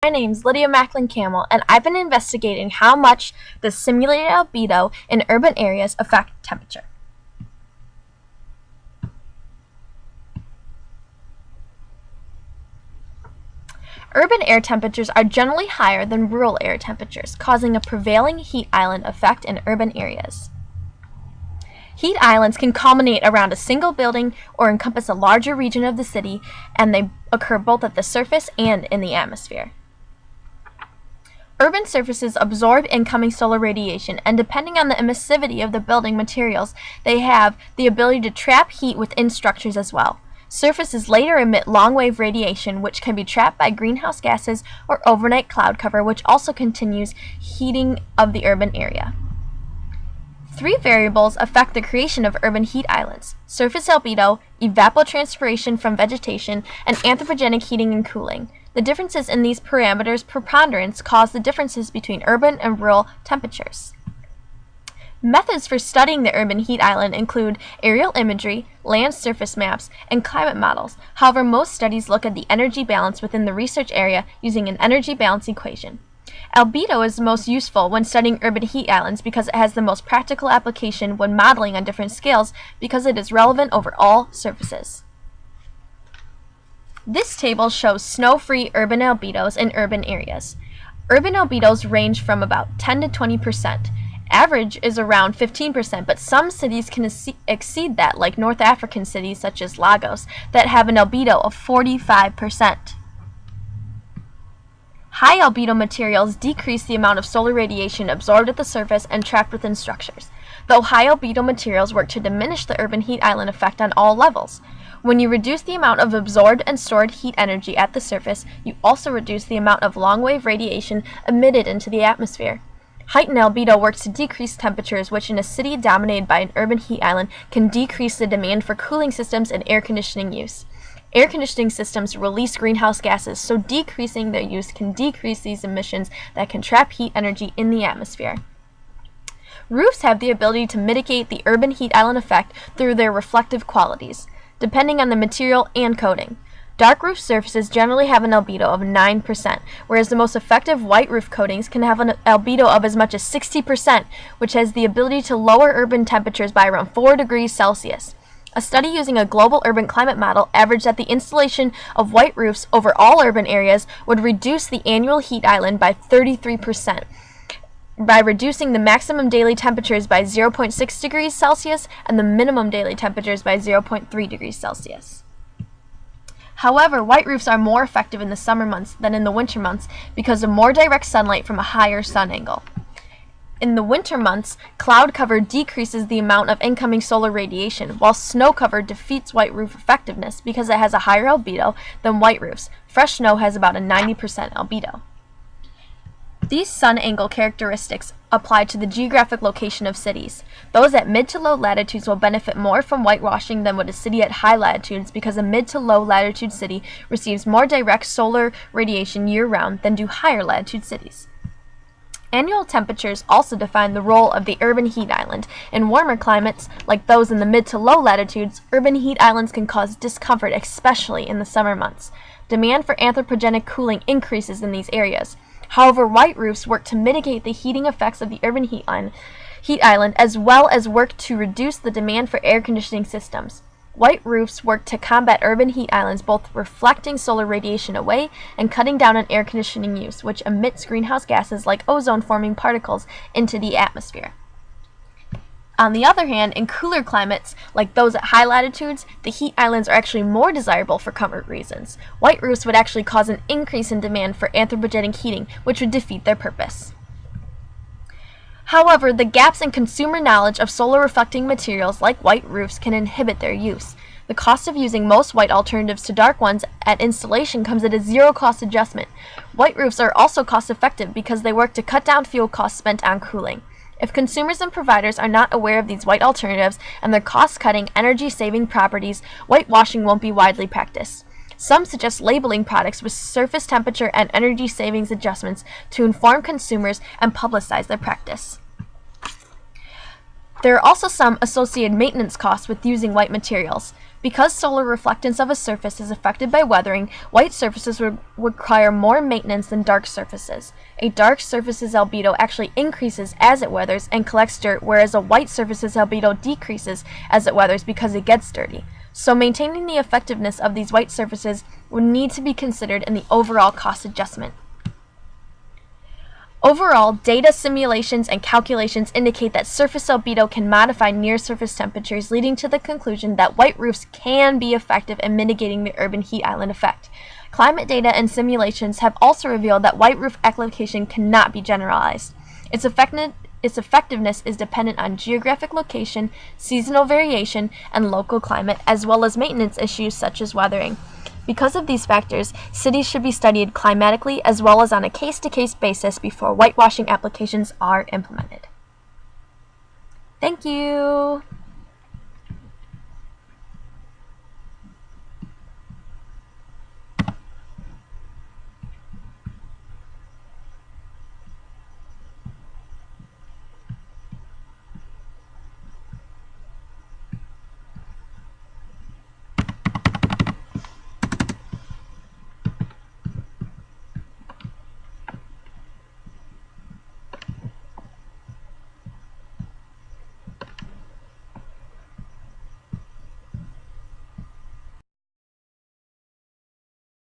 My name's Lydia Macklin-Camel, and I've been investigating how much the simulated albedo in urban areas affect temperature. Urban air temperatures are generally higher than rural air temperatures, causing a prevailing heat island effect in urban areas. Heat islands can culminate around a single building or encompass a larger region of the city, and they occur both at the surface and in the atmosphere. Urban surfaces absorb incoming solar radiation, and depending on the emissivity of the building materials, they have the ability to trap heat within structures as well. Surfaces later emit long-wave radiation, which can be trapped by greenhouse gases or overnight cloud cover, which also continues heating of the urban area. Three variables affect the creation of urban heat islands: surface albedo, evapotranspiration from vegetation, and anthropogenic heating and cooling. The differences in these parameters' preponderance cause the differences between urban and rural temperatures. Methods for studying the urban heat island include aerial imagery, land surface maps, and climate models. However, most studies look at the energy balance within the research area using an energy balance equation. Albedo is most useful when studying urban heat islands because it has the most practical application when modeling on different scales because it is relevant over all surfaces. This table shows snow-free urban albedos in urban areas. Urban albedos range from about 10 to 20%. Average is around 15%, but some cities can exceed that, like North African cities such as Lagos, that have an albedo of 45%. High albedo materials decrease the amount of solar radiation absorbed at the surface and trapped within structures, though high albedo materials work to diminish the urban heat island effect on all levels. When you reduce the amount of absorbed and stored heat energy at the surface, you also reduce the amount of long-wave radiation emitted into the atmosphere. Heightened albedo works to decrease temperatures, which in a city dominated by an urban heat island can decrease the demand for cooling systems and air conditioning use. Air conditioning systems release greenhouse gases, so decreasing their use can decrease these emissions that can trap heat energy in the atmosphere. Roofs have the ability to mitigate the urban heat island effect through their reflective qualities, depending on the material and coating. Dark roof surfaces generally have an albedo of 9%, whereas the most effective white roof coatings can have an albedo of as much as 60%, which has the ability to lower urban temperatures by around 4 degrees Celsius. A study using a global urban climate model averaged that the installation of white roofs over all urban areas would reduce the annual heat island by 33%, by reducing the maximum daily temperatures by 0.6 degrees Celsius and the minimum daily temperatures by 0.3 degrees Celsius. However, white roofs are more effective in the summer months than in the winter months because of more direct sunlight from a higher sun angle. In the winter months, cloud cover decreases the amount of incoming solar radiation, while snow cover defeats white roof effectiveness because it has a higher albedo than white roofs. Fresh snow has about a 90% albedo. These sun angle characteristics apply to the geographic location of cities. Those at mid to low latitudes will benefit more from whitewashing than would a city at high latitudes because a mid to low latitude city receives more direct solar radiation year-round than do higher latitude cities. Annual temperatures also define the role of the urban heat island. In warmer climates, like those in the mid to low latitudes, urban heat islands can cause discomfort, especially in the summer months. Demand for anthropogenic cooling increases in these areas. However, white roofs work to mitigate the heating effects of the urban heat island, as well as work to reduce the demand for air conditioning systems. White roofs work to combat urban heat islands, both reflecting solar radiation away and cutting down on air conditioning use, which emits greenhouse gases like ozone-forming particles into the atmosphere. On the other hand, in cooler climates, like those at high latitudes, the heat islands are actually more desirable for comfort reasons. White roofs would actually cause an increase in demand for anthropogenic heating, which would defeat their purpose. However, the gaps in consumer knowledge of solar reflecting materials like white roofs can inhibit their use. The cost of using most white alternatives to dark ones at installation comes at a zero-cost adjustment. White roofs are also cost-effective because they work to cut down fuel costs spent on cooling. If consumers and providers are not aware of these white alternatives and their cost-cutting, energy-saving properties, whitewashing won't be widely practiced. Some suggest labeling products with surface temperature and energy savings adjustments to inform consumers and publicize their practice. There are also some associated maintenance costs with using white materials. Because solar reflectance of a surface is affected by weathering, white surfaces would require more maintenance than dark surfaces. A dark surface's albedo actually increases as it weathers and collects dirt, whereas a white surface's albedo decreases as it weathers because it gets dirty. So maintaining the effectiveness of these white surfaces would need to be considered in the overall cost adjustment. Overall, data, simulations, and calculations indicate that surface albedo can modify near-surface temperatures, leading to the conclusion that white roofs can be effective in mitigating the urban heat island effect. Climate data and simulations have also revealed that white roof application cannot be generalized. Its effectiveness is dependent on geographic location, seasonal variation, and local climate, as well as maintenance issues such as weathering. Because of these factors, cities should be studied climatically as well as on a case-to-case basis before whitewashing applications are implemented. Thank you!